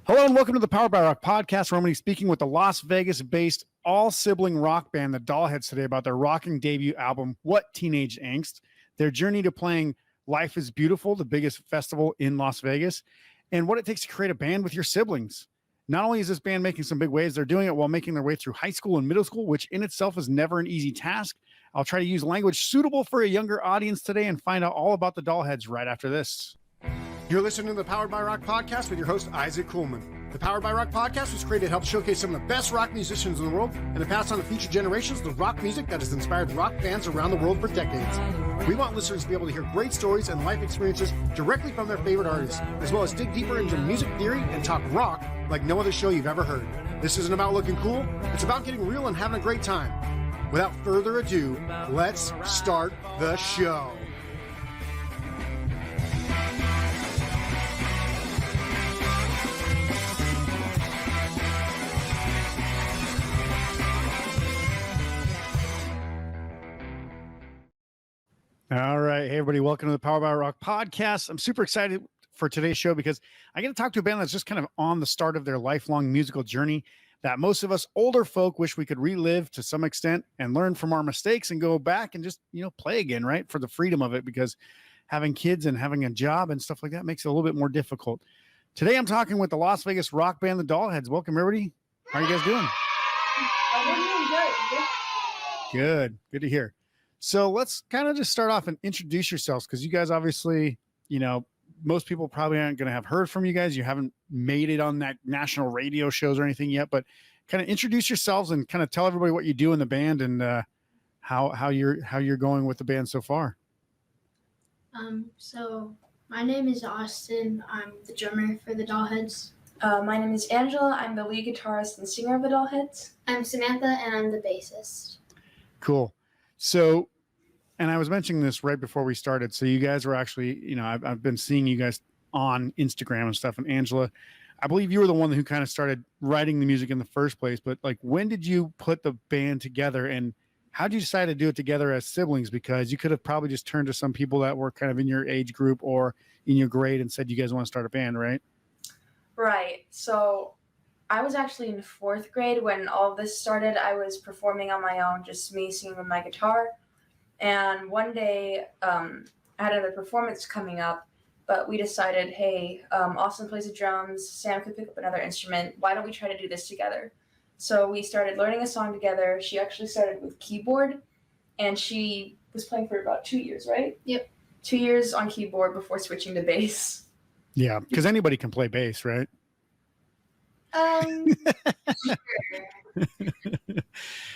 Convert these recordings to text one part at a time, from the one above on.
Hello and welcome to the Powered by Rock podcast, where I'm going to be speaking with the Las Vegas-based all-sibling rock band, the Dollheads, today about their rocking debut album, What Teenage Angst, their journey to playing Life is Beautiful, the biggest festival in Las Vegas, and what it takes to create a band with your siblings. Not only is this band making some big waves, they're doing it while making their way through high school and middle school, which in itself is never an easy task. I'll try to use language suitable for a younger audience today and find out all about the Dollheads right after this. You're listening to the Powered by Rock podcast with your host, Isaac Kuhlman. The Powered by Rock podcast was created to help showcase some of the best rock musicians in the world and to pass on to future generations the rock music that has inspired rock bands around the world for decades. We want listeners to be able to hear great stories and life experiences directly from their favorite artists, as well as dig deeper into music theory and talk rock like no other show you've ever heard. This isn't about looking cool, it's about getting real and having a great time. Without further ado, let's start the show. All right. Hey, everybody. Welcome to the Power by Rock podcast. I'm super excited for today's show because I get to talk to a band that's just kind of on the start of their lifelong musical journey that most of us older folk wish we could relive to some extent and learn from our mistakes and go back and just, play again, right? For the freedom of it, because having kids and having a job and stuff like that makes it a little bit more difficult. Today, I'm talking with the Las Vegas rock band, the Dollheads. Welcome, everybody. How are you guys doing? Good. Good to hear. So let's kind of just start off and introduce yourselves, because you guys obviously, most people probably aren't going to have heard from you guys. You haven't made it on that national radio shows or anything yet, but kind of introduce yourselves and kind of tell everybody what you do in the band and how you're going with the band so far. So my name is Austin. I'm the drummer for the Dollheads. My name is Angela. I'm the lead guitarist and singer of the Dollheads. I'm Samantha, and I'm the bassist. Cool. So, and I was mentioning this right before we started. So you guys were actually, I've been seeing you guys on Instagram and stuff. And Angela, I believe you were the one who kind of started writing the music in the first place. But like, when did you put the band together, and how did you decide to do it together as siblings? Because you could have probably just turned to some people that were kind of in your age group or in your grade and said, you guys want to start a band, right? Right. So I was actually in 4th grade when all of this started. I was performing on my own, just me singing with my guitar. And one day I had another performance coming up, but we decided, hey, Austin plays the drums, Sam could pick up another instrument. Why don't we try to do this together? So we started learning a song together. She actually started with keyboard, and she was playing for about 2 years, right? Yep. 2 years on keyboard before switching to bass. Yeah, because anybody can play bass, right?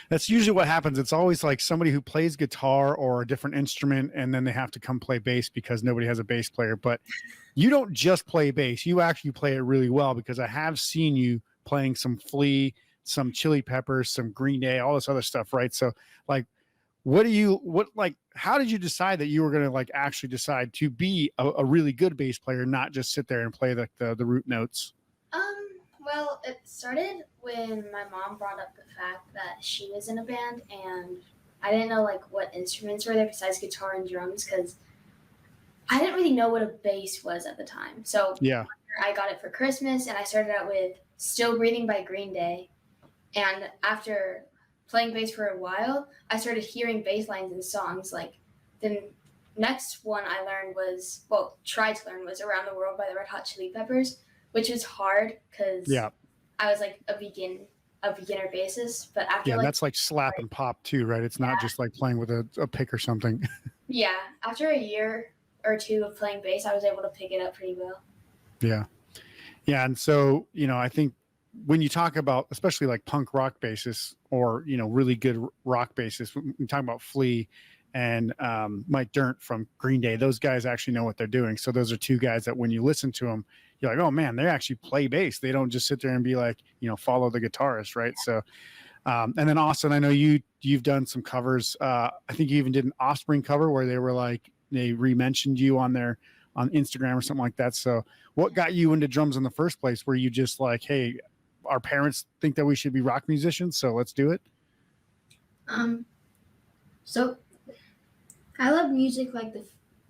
That's usually what happens. It's always like somebody who plays guitar or a different instrument, and then they have to come play bass because nobody has a bass player. But you don't just play bass. You actually play it really well, because I have seen you playing some Flea, some Chili Peppers, some Green Day, all this other stuff, right? So like, how did you decide that you were going to like actually decide to be a really good bass player, not just sit there and play the root notes? Well, it started when my mom brought up the fact that she was in a band, and I didn't know like what instruments were there besides guitar and drums, because I didn't really know what a bass was at the time. So yeah, I got it for Christmas, and I started out with Still Breathing by Green Day. And after playing bass for a while, I started hearing bass lines in songs. Like the next one I tried to learn was Around the World by the Red Hot Chili Peppers, which was hard because I was like a beginner bassist. But after that's like slap and pop too, right? It's not just like playing with a pick or something. Yeah, after a year or two of playing bass, I was able to pick it up pretty well. Yeah, and so I think when you talk about especially like punk rock bassists or really good rock bassists, when you talk about Flea and Mike Dirnt from Green Day, those guys actually know what they're doing. So those are two guys that when you listen to them, you're like, oh man, they actually play bass. They don't just sit there and be like, follow the guitarist, right? So, and then Austin, I know you've done some covers. I think you even did an Offspring cover where they were like, they re-mentioned you on Instagram or something like that. So what got you into drums in the first place? Were you just like, hey, our parents think that we should be rock musicians, so let's do it? So I love music like the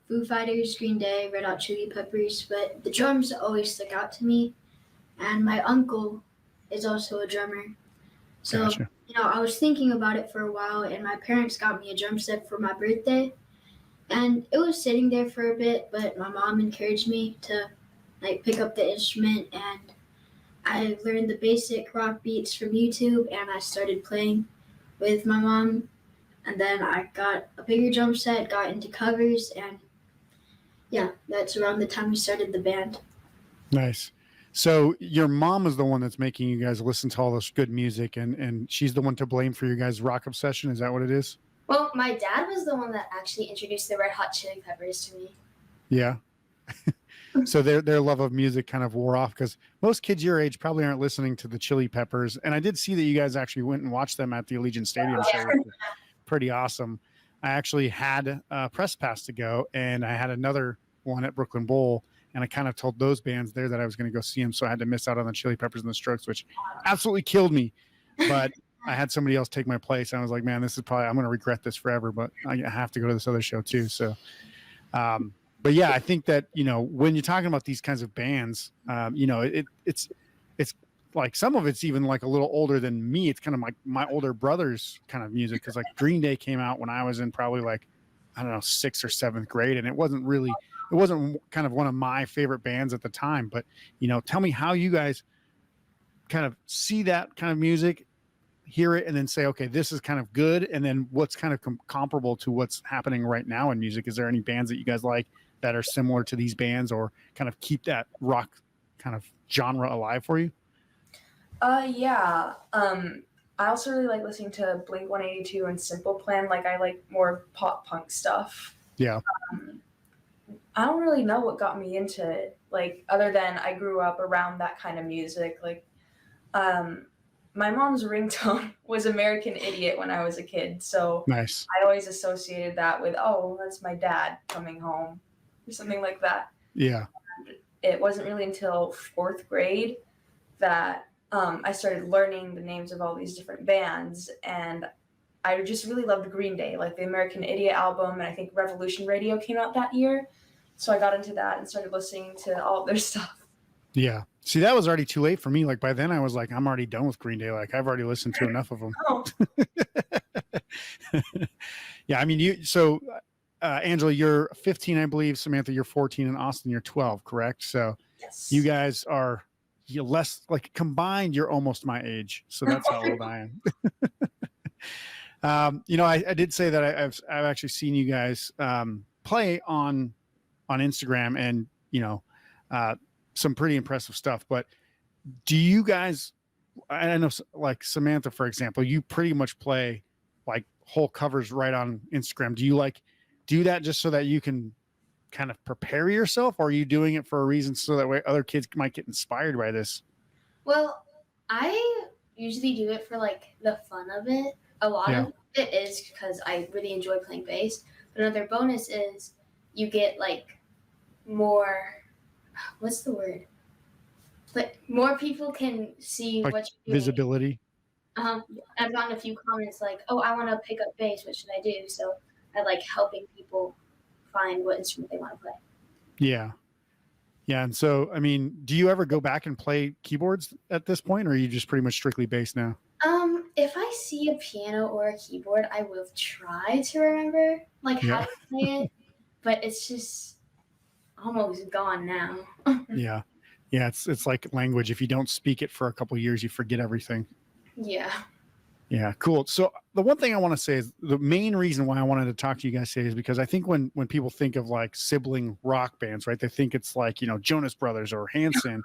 Foo Fighters, Green Day, Red Hot Chili Peppers, but the drums always stuck out to me. and my uncle is also a drummer. So, Gotcha. I was thinking about it for a while, and my parents got me a drum set for my birthday, and it was sitting there for a bit, but my mom encouraged me to pick up the instrument, and I learned the basic rock beats from YouTube, and I started playing with my mom, and then I got a bigger drum set, got into covers, and yeah, that's around the time we started the band. Nice. So your mom is the one that's making you guys listen to all this good music, and she's the one to blame for your guys' rock obsession. Is that what it is? Well, my dad was the one that actually introduced the Red Hot Chili Peppers to me. Yeah. So their love of music kind of wore off, because most kids your age probably aren't listening to the Chili Peppers. And I did see that you guys actually went and watched them at the Allegiant Stadium show, which was pretty awesome. I actually had a press pass to go, and I had another one at Brooklyn Bowl, and I kind of told those bands there that I was going to go see them, so I had to miss out on the Chili Peppers and the Strokes, which absolutely killed me. But I had somebody else take my place. I was like, man, this is probably, I'm going to regret this forever, but I have to go to this other show too. So, but yeah, I think that, when you're talking about these kinds of bands, it's like some of it's even like a little older than me. It's kind of like my older brother's kind of music. Cause like Green Day came out when I was in probably like, I don't know, 6th or 7th grade. And it wasn't kind of one of my favorite bands at the time, but tell me how you guys kind of see that kind of music, hear it, and then say, okay, this is kind of good. And then what's kind of comparable to what's happening right now in music? Is there any bands that you guys like that are similar to these bands, or kind of keep that rock kind of genre alive for you? Yeah. I also really like listening to Blink-182 and Simple Plan. Like, I like more pop punk stuff. Yeah. I don't really know what got me into it, like, other than I grew up around that kind of music. Like, my mom's ringtone was American Idiot when I was a kid, so Nice. I always associated that with, oh, that's my dad coming home, or something like that. Yeah. And it wasn't really until 4th grade that I started learning the names of all these different bands, and I just really loved Green Day, like the American Idiot album, and I think Revolution Radio came out that year. So I got into that and started listening to all of their stuff. Yeah. See, that was already too late for me. Like by then I was like, I'm already done with Green Day. Like I've already listened to enough of them. Oh. Yeah. I mean, Angela, you're 15, I believe. Samantha, you're 14, and Austin, you're 12, correct? So Yes. you guys are less, like combined, you're almost my age. So that's how old I am. I did say that I've actually seen you guys play on Instagram, and some pretty impressive stuff. But do you guys, I know like Samantha, for example, you pretty much play like whole covers right on Instagram. Do you like do that just so that you can kind of prepare yourself, or are you doing it for a reason so that way other kids might get inspired by this? Well, I usually do it for like the fun of it. A lot of it is because I really enjoy playing bass. But another bonus is you get like more, what's the word? But more people can see Like what you're doing. visibility. I've gotten a few comments like, oh, I want to pick up bass. What should I do? So I like helping people find what instrument they want to play. Yeah. Yeah. And so, I mean, do you ever go back and play keyboards at this point, or are you just pretty much strictly bass now? If I see a piano or a keyboard, I will try to remember like how to play it, but it's just almost gone now. Yeah. Yeah. It's like language. If you don't speak it for a couple of years, you forget everything. Yeah. Yeah, cool. So the one thing I want to say is the main reason why I wanted to talk to you guys today is because I think when people think of like sibling rock bands, right, they think it's like, Jonas Brothers or Hanson,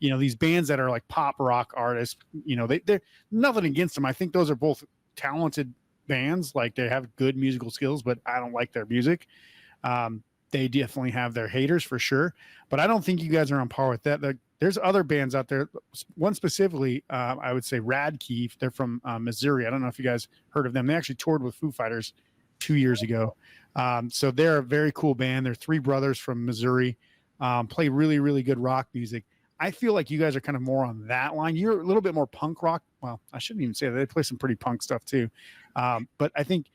these bands that are like pop rock artists, they're nothing against them. I think those are both talented bands. Like they have good musical skills, but I don't like their music. They definitely have their haters for sure, but I don't think you guys are on par with that. There's other bands out there. One specifically, I would say Radke. They're from Missouri. I don't know if you guys heard of them. They actually toured with Foo Fighters 2 years ago. So they're a very cool band. They're 3 brothers from Missouri, play really, really good rock music. I feel like you guys are kind of more on that line. You're a little bit more punk rock. Well, I shouldn't even say that. They play some pretty punk stuff too. But I think,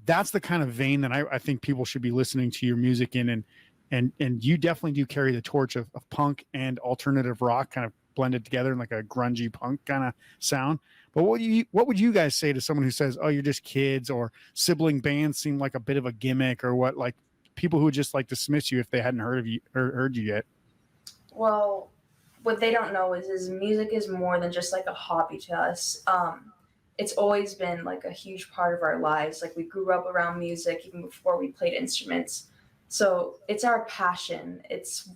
that's the kind of vein that I think people should be listening to your music in. And and you definitely do carry the torch of punk and alternative rock kind of blended together in like a grungy punk kind of sound. But what would you guys say to someone who says, oh, you're just kids, or sibling bands seem like a bit of a gimmick, or what, like people who would just like dismiss you if they hadn't heard you yet? Well, what they don't know is music is more than just like a hobby to us. It's always been like a huge part of our lives. Like we grew up around music even before we played instruments. So it's our passion. It's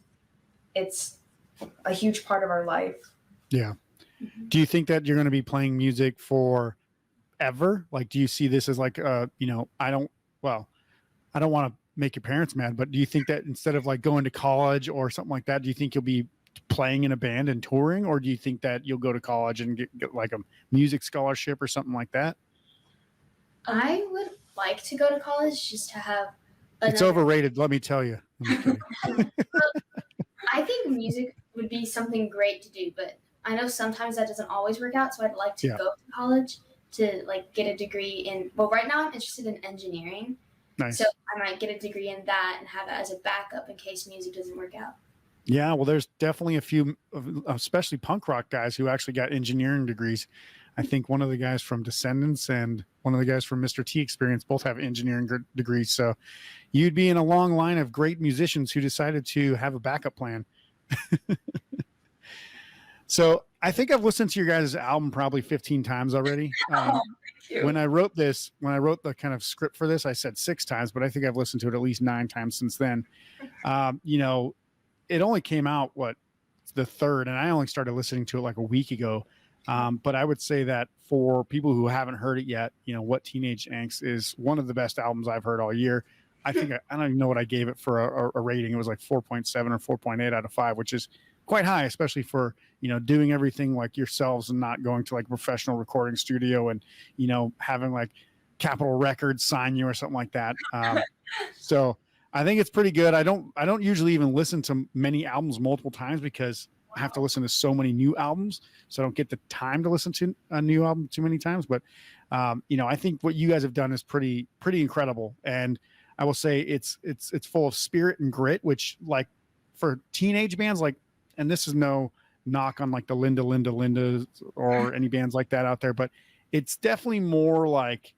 a huge part of our life. Yeah. Do you think that you're going to be playing music for ever? Like, do you see this as like, I don't want to make your parents mad, but do you think that instead of like going to college or something like that, do you think you'll be playing in a band and touring, or do you think that you'll go to college and get like a music scholarship or something like that? I would like to go to college just to have It's overrated, let me tell you. I think music would be something great to do, but I know sometimes that doesn't always work out. So I'd like to go to college to like get a degree in, well, right now I'm interested in engineering. Nice. So I might get a degree in that and have that as a backup in case music doesn't work out. Yeah, well, there's definitely a few, especially punk rock guys who actually got engineering degrees. I think one of the guys from Descendants and one of the guys from Mr. T Experience both have engineering degrees. So you'd be in a long line of great musicians who decided to have a backup plan. So I think I've listened to your guys' album probably 15 times already. When I wrote the kind of script for this, I said 6 times, but I think I've listened to it at least 9 times since then. It only came out, the 3rd, and I only started listening to it like a week ago. But I would say that for people who haven't heard it yet, What Teenage Angst is one of the best albums I've heard all year. I think I don't even know what I gave it for a rating. It was like 4.7 or 4.8 out of 5, which is quite high, especially for, doing everything like yourselves and not going to like a professional recording studio and, having like Capitol Records sign you or something like that. So I think it's pretty good. I don't usually even listen to many albums multiple times because I have to listen to so many new albums. So I don't get the time to listen to a new album too many times. But, I think what you guys have done is pretty incredible. And I will say it's full of spirit and grit, which like for teenage bands, like, and this is no knock on like the Linda or any bands like that out there, but it's definitely more like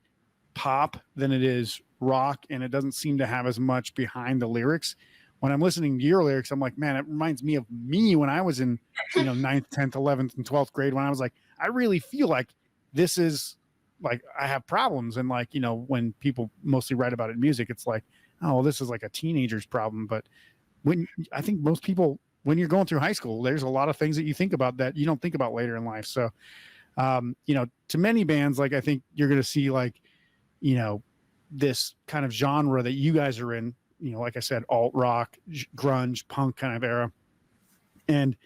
pop than it is rock. And it doesn't seem to have as much behind the lyrics. When I'm listening to your lyrics, I'm like, man, it reminds me of me when I was in, 9th, 10th, 11th, and 12th grade, when I was like, I really feel like this is like, I have problems. And like, when people mostly write about it in music, it's like, oh, well, this is like a teenager's problem. But I think most people, when you're going through high school, there's a lot of things that you think about that you don't think about later in life. So, to many bands, like, I think you're going to see like, this kind of genre that you guys are in, like I said, alt rock, grunge, punk kind of era. And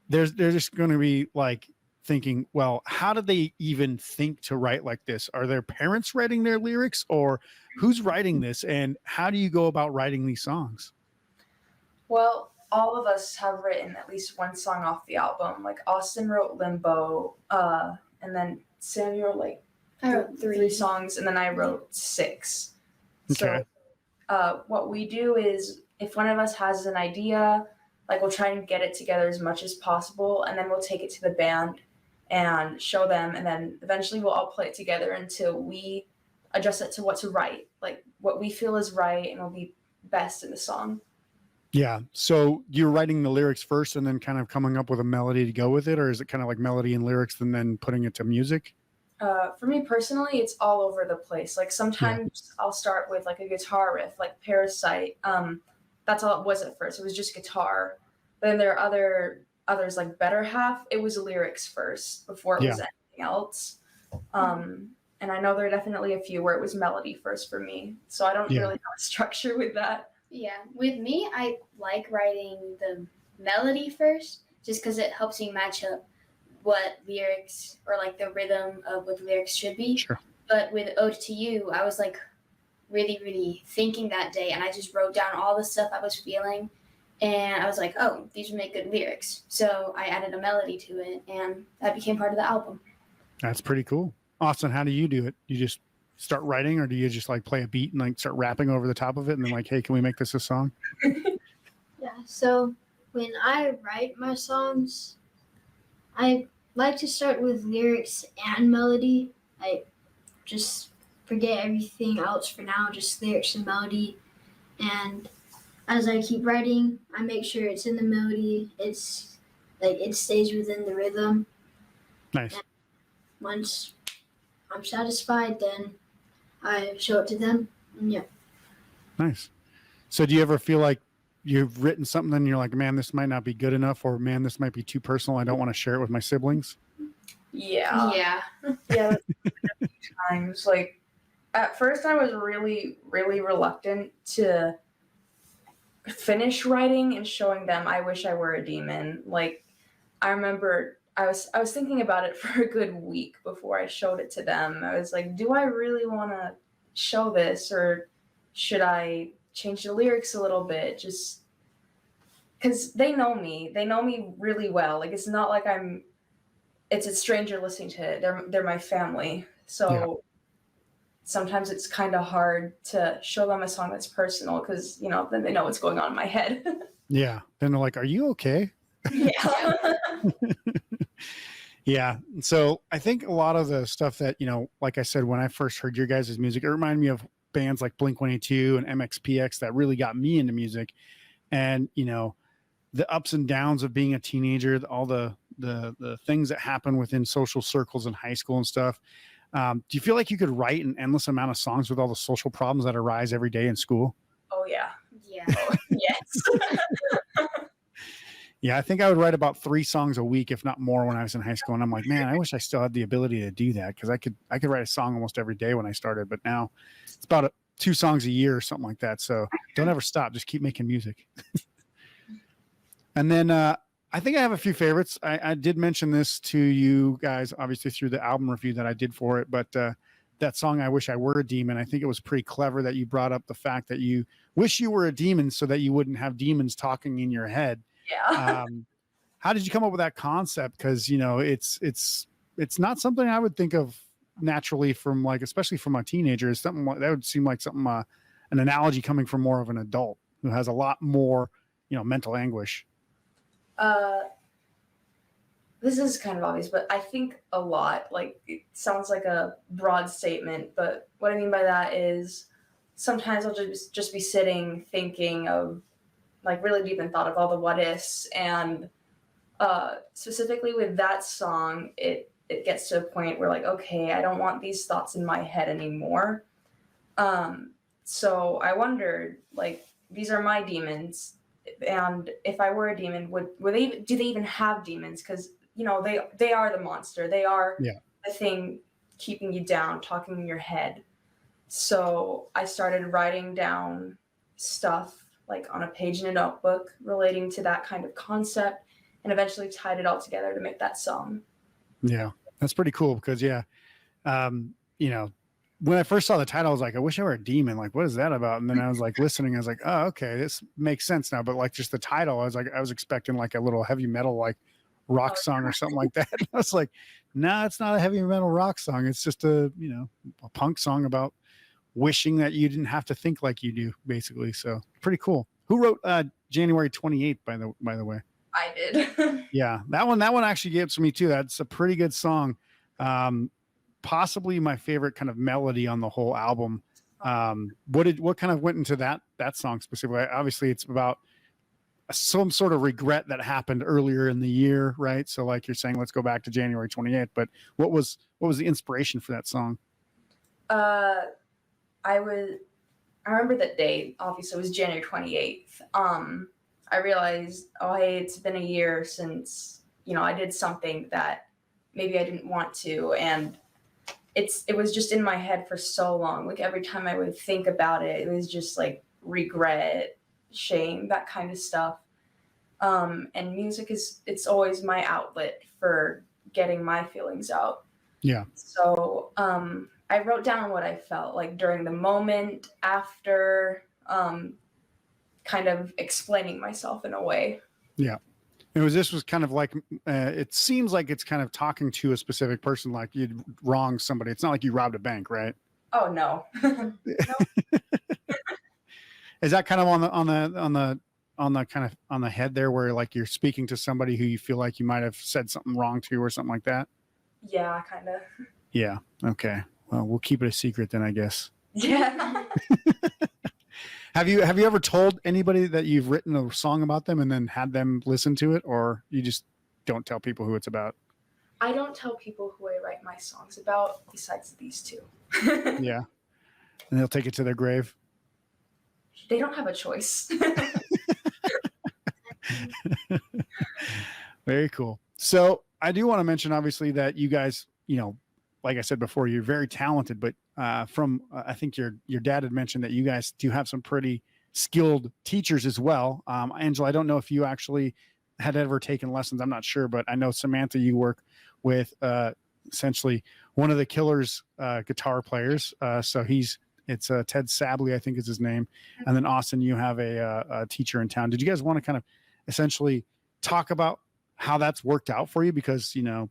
they're just going to be like thinking, well, how did they even think to write like this? Are their parents writing their lyrics, or who's writing this? And how do you go about writing these songs? Well, all of us have written at least one song off the album. Like Austin wrote Limbo, and then Samuel like I wrote 3 songs, and then I wrote 6. Okay. So what we do is if one of us has an idea, like we'll try and get it together as much as possible, and then we'll take it to the band and show them, and then eventually we'll all play it together until we adjust it to what to write, like what we feel is right and will be best in the song. Yeah. So you're writing the lyrics first and then kind of coming up with a melody to go with it, or is it kind of like melody and lyrics and then putting it to music? For me personally, it's all over the place. Like sometimes I'll start with like a guitar riff, like Parasite. That's all it was at first. It was just guitar. Then there are others like Better Half. It was lyrics first before it was anything else. And I know there are definitely a few where it was melody first for me. So I don't really have a structure with that. Yeah, with me, I like writing the melody first, just because it helps me match up what lyrics or like the rhythm of what the lyrics should be. Sure. But with Ode to You, I was like really thinking that day, and I just wrote down all the stuff I was feeling, and I was like, oh, these would make good lyrics. So I added a melody to it, and that became part of the album. That's pretty cool. Austin, how do you do it? You just start writing, or do you just like play a beat and like start rapping over the top of it and then like, hey, can we make this a song? So when I write my songs, I like to start with lyrics and melody. I just forget everything else for now, just lyrics and melody. And as I keep writing, I make sure it's in the melody. It's like it stays within the rhythm. Nice. And once I'm satisfied, then I show it to them. And yeah. Nice. So do you ever feel like you've written something and you're like, man, this might not be good enough, or man, this might be too personal, I don't want to share it with my siblings? Yeah. Yeah. Yeah, that's a few times. Like, at first, I was really, really reluctant to finish writing and showing them I wish I were a demon. Like, I remember I was thinking about it for a good week before I showed it to them. I was like, do I really want to show this, or should I change the lyrics a little bit? Just because they know me really well. Like, it's not like it's a stranger listening to it. They're my family. So sometimes it's kind of hard to show them a song that's personal, because then they know what's going on in my head. Yeah. Then they're like, are you okay? Yeah. Yeah. So I think a lot of the stuff that, like I said, when I first heard your guys' music, it reminded me of bands like Blink-182 and MXPX that really got me into music. And, the ups and downs of being a teenager, all the things that happen within social circles in high school and stuff. Do you feel like you could write an endless amount of songs with all the social problems that arise every day in school? Oh, yeah. Yeah. Oh, yes. Yeah, I think I would write about 3 songs a week, if not more, when I was in high school. And I'm like, man, I wish I still had the ability to do that, because I could write a song almost every day when I started. But now it's about 2 songs a year or something like that. So don't ever stop. Just keep making music. And then I think I have a few favorites. I did mention this to you guys, obviously, through the album review that I did for it. But that song, I Wish I Were a Demon, I think it was pretty clever that you brought up the fact that you wish you were a demon so that you wouldn't have demons talking in your head. Yeah. How did you come up with that concept? Because it's not something I would think of naturally from, like, especially from a teenager. It's something that would seem like something an analogy coming from more of an adult who has a lot more mental anguish. This is kind of obvious, but I think a lot. Like, it sounds like a broad statement, but what I mean by that is sometimes I'll just be sitting thinking of, like, really deep in thought of all the what ifs, and specifically with that song, it gets to a point where, like, okay, I don't want these thoughts in my head anymore. So I wondered, like, these are my demons, and if I were a demon, do they even have demons? Because they are the monster. They are the thing keeping you down, talking in your head. So I started writing down stuff, like, on a page in a notebook relating to that kind of concept, and eventually tied it all together to make that song. Yeah, that's pretty cool, because when I first saw the title, I was like, I wish I were a demon. Like, what is that about? And then I was like listening, I was like, oh, okay, this makes sense now. But, like, just the title, I was expecting like a little heavy metal, like, rock song or something like that. And I was like, nah, it's not a heavy metal rock song. It's just a punk song about wishing that you didn't have to think like you do, basically. So pretty cool. Who wrote January 28th, by the way? I did. Yeah, that one actually gets me too. That's a pretty good song. Possibly my favorite kind of melody on the whole album. What kind of went into that song specifically? Obviously, it's about some sort of regret that happened earlier in the year, right? So, like you're saying, let's go back to January 28th. But what was the inspiration for that song? I remember that day. Obviously, it was January 28th. I realized, oh, hey, it's been a year since I did something that maybe I didn't want to, and it was just in my head for so long. Like, every time I would think about it, it was just like regret, shame, that kind of stuff. And music it's always my outlet for getting my feelings out. Yeah. So I wrote down what I felt like during the moment, after, kind of explaining myself in a way. Yeah. This was kind of like, it seems like it's kind of talking to a specific person, like you'd wronged somebody. It's not like you robbed a bank, right? Oh, no. Is that kind of on on the kind of on the head there where like you're speaking to somebody who you feel like you might have said something wrong to or something like that? Yeah, kind of. Yeah. Okay. Well, we'll keep it a secret then, I guess. Yeah. Have you ever told anybody that you've written a song about them and then had them listen to it, or you just don't tell people who it's about? I don't tell people who I write my songs about besides these two. Yeah. And they'll take it to their grave. They don't have a choice. Very cool. So I do want to mention, obviously, that you guys, you know, like I said before, you're very talented, but I think your dad had mentioned that you guys do have some pretty skilled teachers as well. Angela, I don't know if you actually had ever taken lessons. I'm not sure, but I know Samantha, you work with essentially one of the Killers guitar players. So it's Ted Sabley, I think is his name. And then Austin, you have a teacher in town. Did you guys want to kind of essentially talk about how that's worked out for you? Because, you know,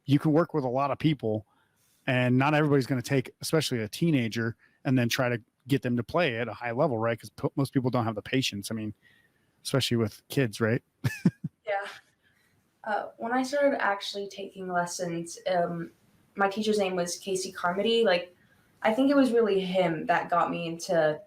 you can work with a lot of people and not everybody's going to take, especially a teenager, and then try to get them to play at a high level, right? Because most people don't have the patience. I mean, especially with kids, right? Yeah. When I started actually taking lessons, my teacher's name was Casey Carmody. Like, I think it was really him that got me into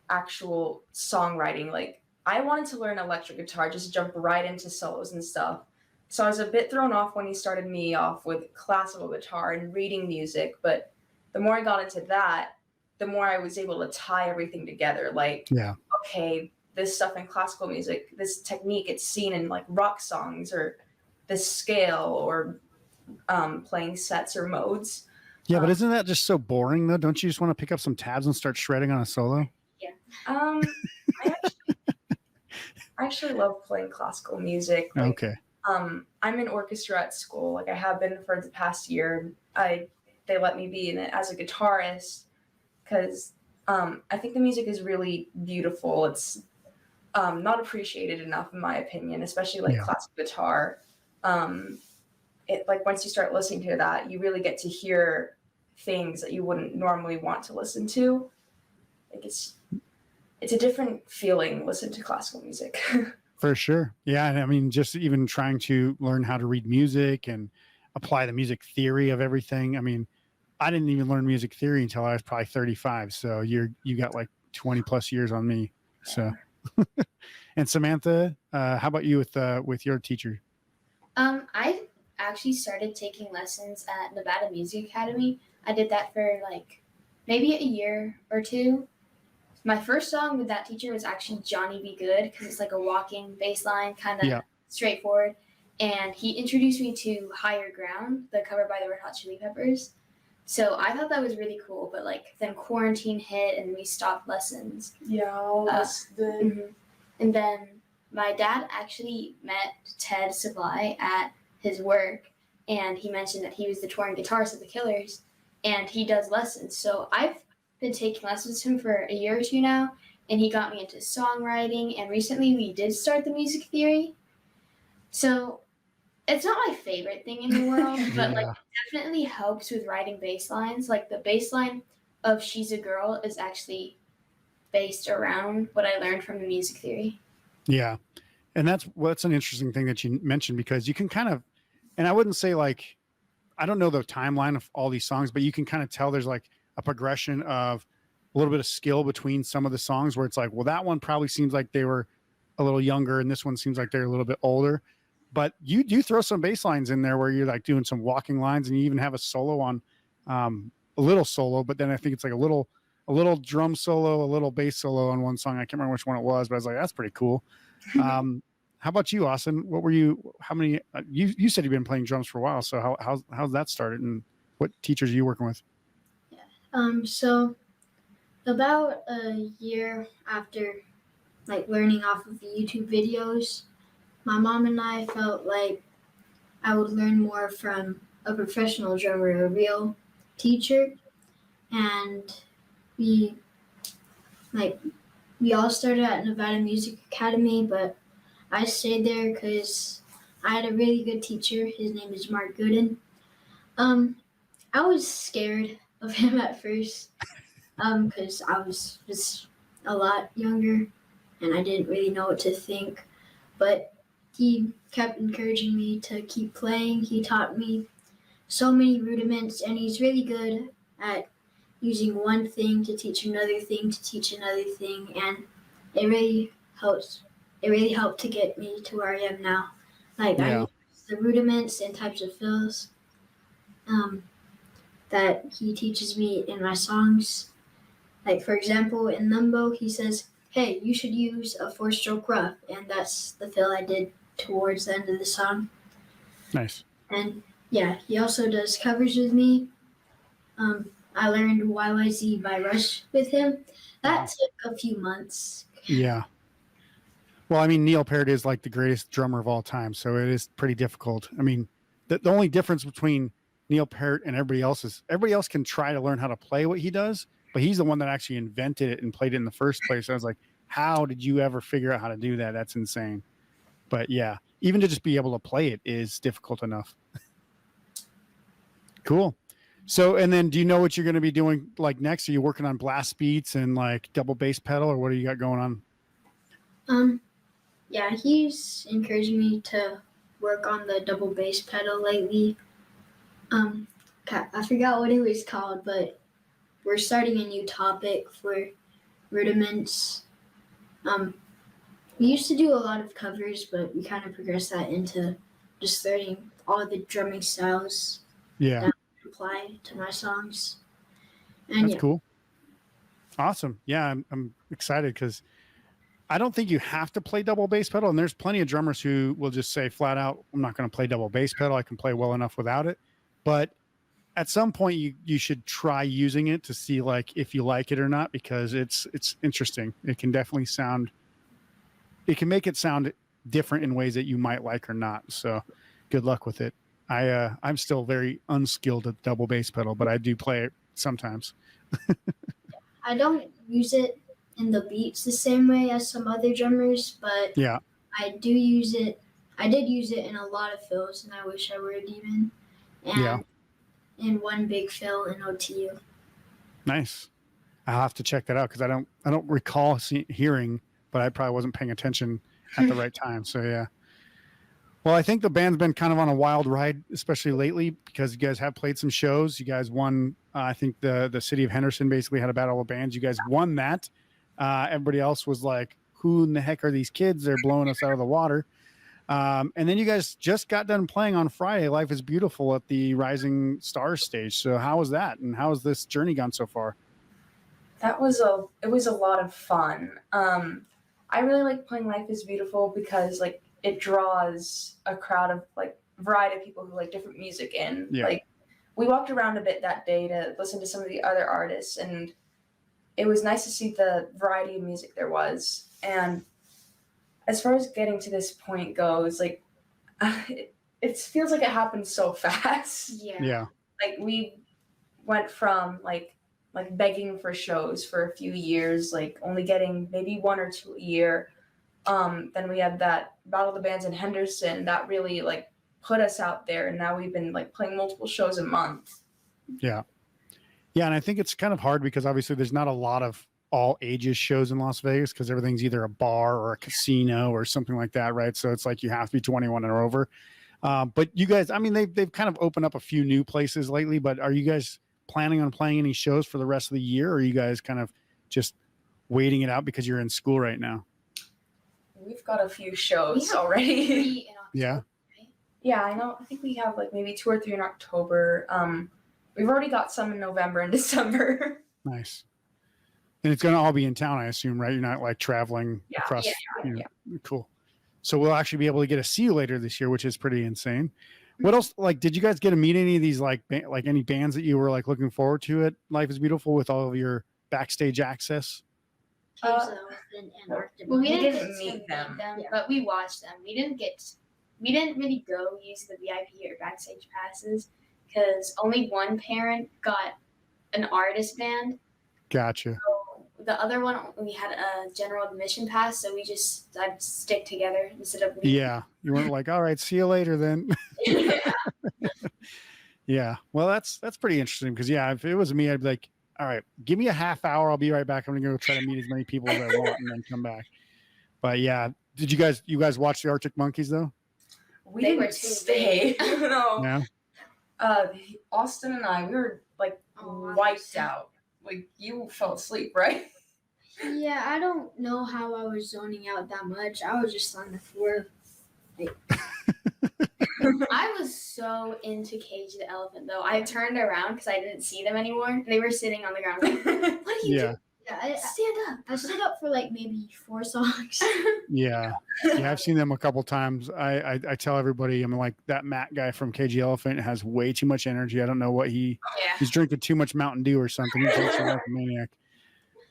actual songwriting. Like, I wanted to learn electric guitar, just jump right into solos and stuff. So I was a bit thrown off when he started me off with classical guitar and reading music. But the more I got into that, the more I was able to tie everything together. Like, Yeah. Okay, this stuff in classical music, this technique, it's seen in like rock songs, or this scale, or playing sets or modes. Yeah, but isn't that just so boring though? Don't you just want to pick up some tabs and start shredding on a solo? I actually love playing classical music. Like, Okay. I'm in orchestra at school. Like, I have been for the past year. They let me be in it as a guitarist because I think the music is really beautiful. It's not appreciated enough, in my opinion, especially like classical guitar. It, like, once you start listening to that, you really get to hear things that you wouldn't normally want to listen to. Like, it's a different feeling. Listen to classical music. For sure. Yeah. And I mean, just even trying to learn how to read music and apply the music theory of everything. I mean, I didn't even learn music theory until I was probably 35. So you got like 20 plus years on me. So, and Samantha, how about you with your teacher? I actually started taking lessons at Nevada Music Academy. I did that for like maybe a year or two. My first song with that teacher was actually Johnny Be Good, because it's like a walking bass line, kind of straightforward. And he introduced me to Higher Ground, the cover by the Red Hot Chili Peppers. So I thought that was really cool, but like then quarantine hit and we stopped lessons. Yeah, that's good. Mm-hmm. And then my dad actually met Ted Sabley at his work, and he mentioned that he was the touring guitarist of the Killers, and he does lessons. So I've been taking lessons with him for a year or two now, and he got me into songwriting, and recently we did start the music theory. So it's not my favorite thing in the world, but like it definitely helps with writing bass lines. Like the bass line of She's a Girl is actually based around what I learned from the music theory. Yeah. And that's an interesting thing that you mentioned, because you can kind of, and I wouldn't say like, I don't know the timeline of all these songs, but you can kind of tell there's like a progression of a little bit of skill between some of the songs where it's like, well, that one probably seems like they were a little younger and this one seems like they're a little bit older. But you do throw some bass lines in there where you're like doing some walking lines, and you even have a solo on a little solo, but then I think it's like a little drum solo, a little bass solo on one song. I can't remember which one it was, but I was like, that's pretty cool. How about you, Austin? What were you, how many, you said you've been playing drums for a while. So how's that started, and what teachers are you working with? So about a year after like learning off of the YouTube videos, my mom and I felt like I would learn more from a professional drummer, a real teacher. And we all started at Nevada Music Academy, but I stayed there because I had a really good teacher. His name is Mark Gooden. I was scared of him at first because I was just a lot younger, and I didn't really know what to think. But he kept encouraging me to keep playing. He taught me so many rudiments, and he's really good at using one thing to teach another thing to teach another thing, and it really helps. It really helped to get me to where I am now. Like I Yeah. use the rudiments and types of fills that he teaches me in my songs. Like for example, in Limbo, he says, "Hey, you should use a 4-stroke rough," and that's the fill I did towards the end of the song. Nice. And yeah, he also does covers with me. I learned YYZ by Rush with him. That took a few months. Yeah. Well, I mean, Neil Peart is like the greatest drummer of all time, so it is pretty difficult. I mean, the only difference between Neil Peart and everybody else is everybody else can try to learn how to play what he does, but he's the one that actually invented it and played it in the first place. I was like, how did you ever figure out how to do that? That's insane. But yeah, even to just be able to play it is difficult enough. Cool. So, and then do you know what you're going to be doing like next? Are you working on blast beats and like double bass pedal, or what do you got going on? Yeah, he's encouraging me to work on the double bass pedal lately. I forgot what it was called, but we're starting a new topic for rudiments. We used to do a lot of covers, but we kind of progressed that into just learning all the drumming styles Yeah. that apply to my songs. And That's yeah, cool. Awesome. Yeah, I'm excited because I don't think you have to play double bass pedal. And there's plenty of drummers who will just say flat out, I'm not going to play double bass pedal. I can play well enough without it. But at some point you should try using it to see like if you like it or not, because it's interesting. It can definitely it can make it sound different in ways that you might like or not. So good luck with it. I'm still very unskilled at double bass pedal, but I do play it sometimes. I don't use it in the beats the same way as some other drummers, but Yeah. I do use it. I did use it in a lot of fills, and I wish I were a demon. And Yeah. in one big fill in OTU. Nice. I'll have to check that out because I don't recall hearing, but I probably wasn't paying attention at the right time. So yeah. Well, I think the band's been kind of on a wild ride, especially lately, because you guys have played some shows. You guys won. I think the city of Henderson basically had a battle of bands. You guys won that. Everybody else was like, "Who in the heck are these kids? They're blowing us out of the water." And then you guys just got done playing on Friday, Life is Beautiful at the Rising Stars stage. So how was that? And how has this journey gone so far? It was a lot of fun. I really like playing Life is Beautiful because like it draws a crowd of like variety of people who like different music, and Yeah. like we walked around a bit that day to listen to some of the other artists, and it was nice to see the variety of music there was. And as far as getting to this point goes, like it feels like it happened so fast. Yeah. Like we went from like begging for shows for a few years, like only getting maybe 1 or 2 a year. Then we had that Battle of the Bands in Henderson that really like put us out there, and now we've been like playing multiple shows a month. Yeah. Yeah. And I think it's kind of hard because obviously there's not a lot of all ages shows in Las Vegas because everything's either a bar or a casino or something like that, right? So it's like you have to be 21 or over. But you guys, I mean, they've kind of opened up a few new places lately, but are you guys planning on playing any shows for the rest of the year, or are you guys kind of just waiting it out because you're in school right now? We've got a few shows have already. 3 in October, Yeah. right? Yeah, I know. I think we have like maybe 2 or 3 in October. We've already got some in November and December. Nice. And it's going to all be in town, I assume, right? You're not like traveling Yeah. across. Yeah. Cool. So we'll actually be able to get to see you later this year, which is pretty insane. What else? Like, did you guys get to meet any of these like any bands that you were like looking forward to at Life is Beautiful with all of your backstage access? Caves of the Elephant and Arctic. Well, we We didn't didn't get to meet meet them. them, Yeah. but we watched them. We didn't really go use the VIP or backstage passes because only one parent got an artist band. Gotcha. So the other one, we had a general admission pass, so we just decided to stick together instead of leaving. Yeah. You weren't like, all right, see you later then. Yeah. Well, that's pretty interesting because yeah, if it was me, I'd be like, all right, give me a half hour. I'll be right back. I'm gonna go try to meet as many people as I want and then come back. But yeah, did you guys watch the Arctic Monkeys though? We They were didn't too stay. big. No. No. Austin and I, we were like Oh, wiped out. Like you fell asleep, right? Yeah, I don't know how I was zoning out that much. I was just on the floor. I was so into Cage the Elephant, though. I turned around because I didn't see them anymore. They were sitting on the ground. Like, what are you Yeah. doing? Yeah, Stand up. I stood up for like maybe 4 songs. Yeah. I've seen them a couple times. I tell everybody, I'm like, that Matt guy from KG Elephant has way too much energy. I don't know what he's drinking too much Mountain Dew or something. He drinks like a maniac.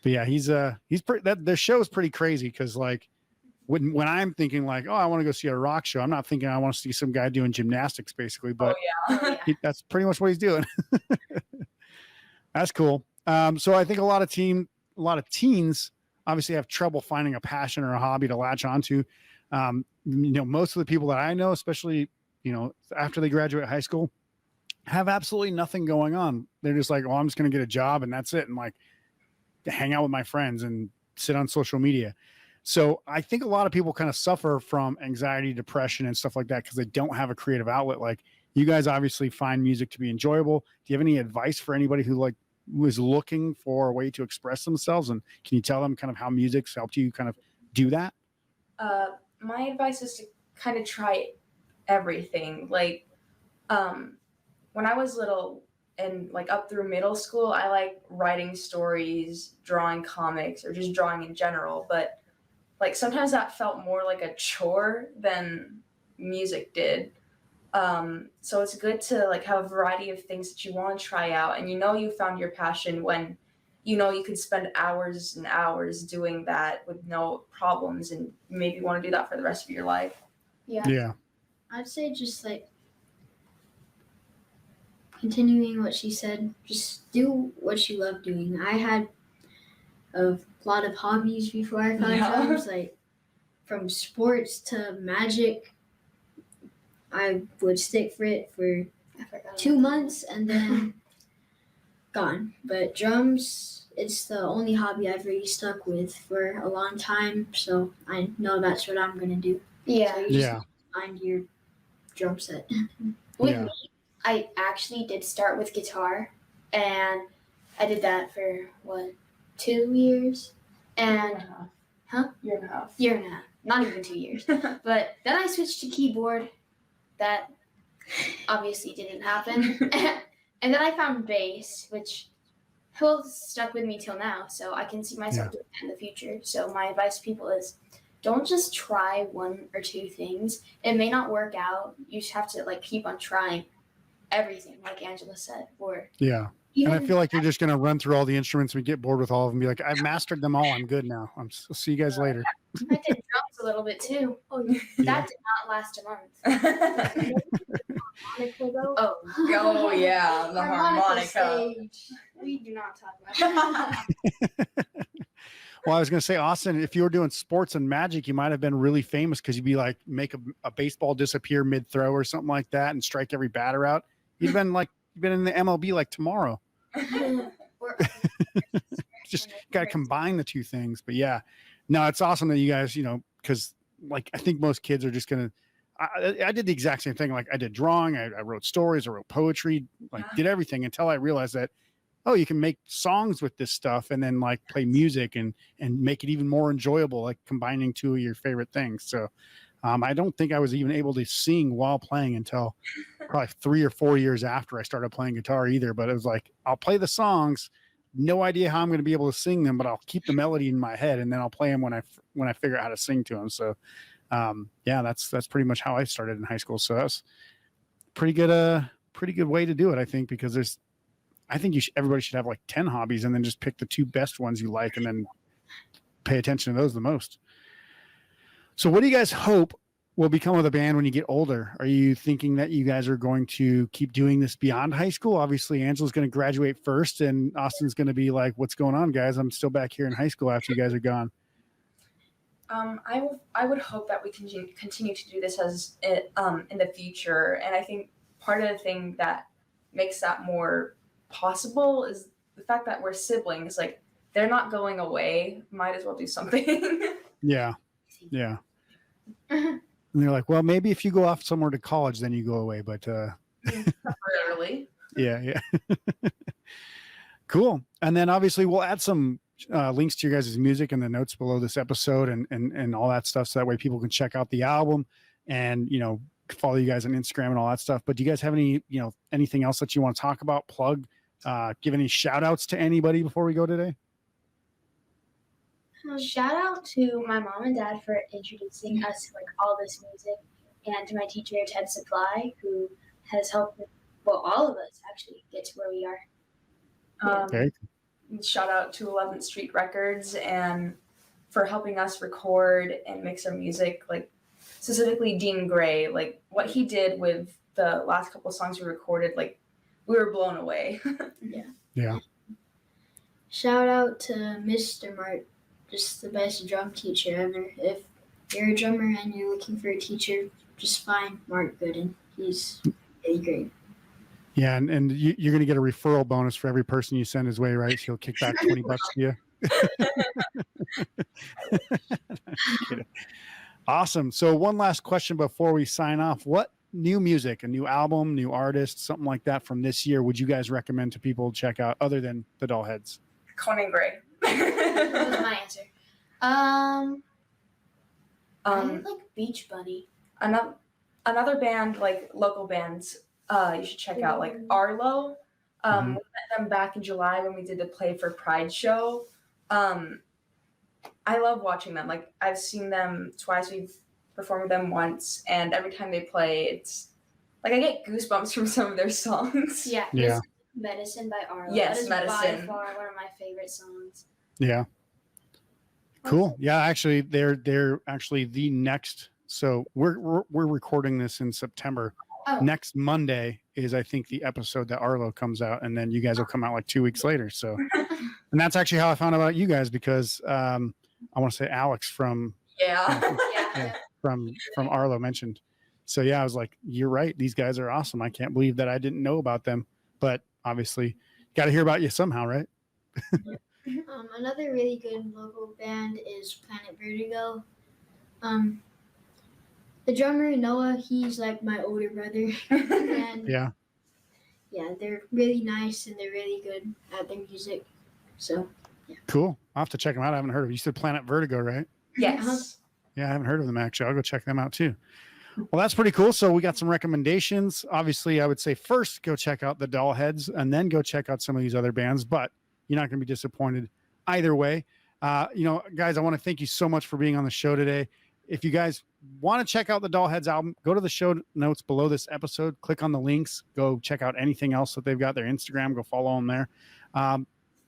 But yeah, he's the show is pretty crazy because like when I'm thinking like, oh, I want to go see a rock show, I'm not thinking I want to see some guy doing gymnastics basically, but that's pretty much what he's doing. That's cool. So I think a lot of teens obviously have trouble finding a passion or a hobby to latch onto. Most of the people that I know, especially, after they graduate high school, have absolutely nothing going on. They're just like, oh, I'm just going to get a job and that's it. And like hang out with my friends and sit on social media. So I think a lot of people kind of suffer from anxiety, depression, and stuff like that because they don't have a creative outlet. Like you guys obviously find music to be enjoyable. Do you have any advice for anybody who was looking for a way to express themselves? And can you tell them kind of how music's helped you kind of do that? My advice is to kind of try everything. Like, when I was little and like up through middle school, I like writing stories, drawing comics, or just drawing in general. But like sometimes that felt more like a chore than music did. So it's good to like have a variety of things that you want to try out, and you found your passion when you could spend hours and hours doing that with no problems, and maybe want to do that for the rest of your life. Yeah. I'd say just like continuing what she said, just do what you love doing. I had a lot of hobbies before I found drums, like from sports to magic. I would stick for it for 2 months and then gone. But drums, it's the only hobby I've really stuck with for a long time, so I know that's what I'm gonna do. Yeah. So you just find your drum set. With me, I actually did start with guitar, and I did that for 2 years, and Year and a half. year and a half, not even 2 years. But then I switched to keyboard. That obviously didn't happen. And then I found bass, which stuck with me till now. So I can see myself doing that in the future. So my advice to people is don't just try 1 or 2 things. It may not work out. You just have to keep on trying everything, like Angela said. Or and I feel like you're just going to run through all the instruments and get bored with all of them and be like, I've mastered them all. I'm good now. I'll see you guys later. I did drums a little bit too. That did not last a month. Oh yeah, the harmonica. Stage. We do not talk about that. Well, I was going to say, Austin, if you were doing sports and magic, you might have been really famous because you'd be like, make a baseball disappear mid-throw or something like that and strike every batter out. You've been in the MLB like tomorrow. Just got to combine the 2 things. But yeah, no, it's awesome that you guys, because I think most kids are just going to, I did the exact same thing. Like I did drawing, I wrote stories, I wrote poetry, did everything until I realized that, oh, you can make songs with this stuff and then play music and make it even more enjoyable, like combining 2 of your favorite things. So I don't think I was even able to sing while playing until probably 3 or 4 years after I started playing guitar either. But it was like, I'll play the songs, no idea how I'm going to be able to sing them, but I'll keep the melody in my head and then I'll play them when I figure out how to sing to them. So that's pretty much how I started in high school. So that's pretty good way to do it, I think, because I think everybody should have 10 hobbies and then just pick the 2 best ones you like and then pay attention to those the most. So what do you guys hope will become of the band when you get older? Are you thinking that you guys are going to keep doing this beyond high school? Obviously, Angela's going to graduate first and Austin's going to be like, what's going on, guys? I'm still back here in high school after you guys are gone. I would hope that we continue to do this as in the future. And I think part of the thing that makes that more possible is the fact that we're siblings. They're not going away. Might as well do something. Yeah. Yeah. And they're like, well, maybe if you go off somewhere to college, then you go away. But Temporarily. yeah. Cool. And then obviously we'll add some links to your guys' music in the notes below this episode and all that stuff. So that way people can check out the album and, follow you guys on Instagram and all that stuff. But do you guys have any, anything else that you want to talk about, plug, give any shout outs to anybody before we go today? Shout out to my mom and dad for introducing us to all this music, and to my teacher Ted Supply, who has helped all of us actually get to where we are. Okay. Shout out to 11th Street Records and for helping us record and mix our music, specifically Dean Gray, what he did with the last couple of songs we recorded, we were blown away. Yeah. Shout out to Mr. Mart, just the best drum teacher ever. If you're a drummer and you're looking for a teacher, just find Mark Gooden. He's really great. Yeah, and you're going to get a referral bonus for every person you send his way, right? So he'll kick back $20 to you. Awesome. So one last question before we sign off. What new music, a new album, new artist, something like that from this year would you guys recommend to people to check out other than the Dollheads? Conan Gray. That was my answer. I like Beach Bunny. Another band, local bands, you should check out, Arrlo. We met them back in July when we did the Play for Pride show. I love watching them. I've seen them twice. We've performed with them once, and every time they play, it's I get goosebumps from some of their songs. Yeah. Yeah. Medicine by Arrlo. Yes, that is Medicine. by far one of my favorite songs. Yeah. Cool. Yeah, actually they're actually the next. So we're recording this in September. Oh. Next Monday is, I think, the episode that Arrlo comes out, and then you guys will come out 2 weeks later. So, and that's actually how I found out about you guys, because I want to say Alex from from Arrlo mentioned. So yeah, I was like, you're right. These guys are awesome. I can't believe that I didn't know about them, but obviously got to hear about you somehow, right? Another really good local band is Planet Vertigo. The drummer Noah, he's my older brother, and Yeah. They're really nice and they're really good at their music. So Cool. I'll have to check them out. I haven't heard of. You said Planet Vertigo, right? Yes. Yeah, I haven't heard of them actually. I'll go check them out too. Well, that's pretty cool. So we got some recommendations. Obviously, I would say first go check out the Dollheads and then go check out some of these other bands, but you're not going to be disappointed either way. Guys, I want to thank you so much for being on the show today. If you guys want to check out the Dollheads album, go to the show notes below this episode, click on the links, go check out anything else that they've got, their Instagram, go follow them there.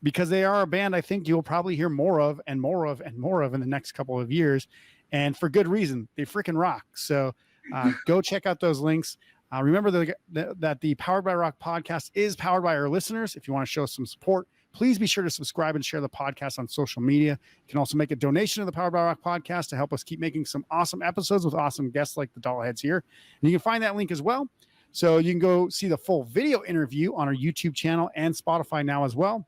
Because they are a band I think you'll probably hear more of and more of and more of in the next couple of years. And for good reason. They freaking rock. So go check out those links. Remember that the Powered by Rock podcast is powered by our listeners. If you want to show us some support, please be sure to subscribe and share the podcast on social media. You can also make a donation to the Powered by Rock podcast to help us keep making some awesome episodes with awesome guests like the Dollheads here. And you can find that link as well. So you can go see the full video interview on our YouTube channel and Spotify now as well.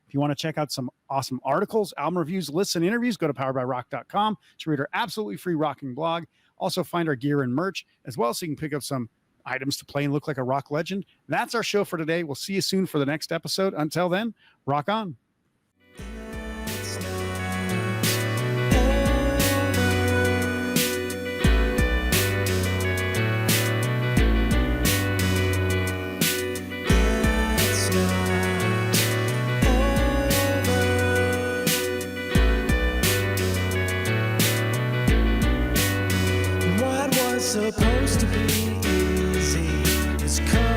If you want to check out some awesome articles, album reviews, lists, and interviews, go to poweredbyrock.com to read our absolutely free rocking blog. Also find our gear and merch as well, so you can pick up some items to play and look like a rock legend. That's our show for today. We'll see you soon for the next episode. Until then, rock on. Supposed to be easy, it's coming.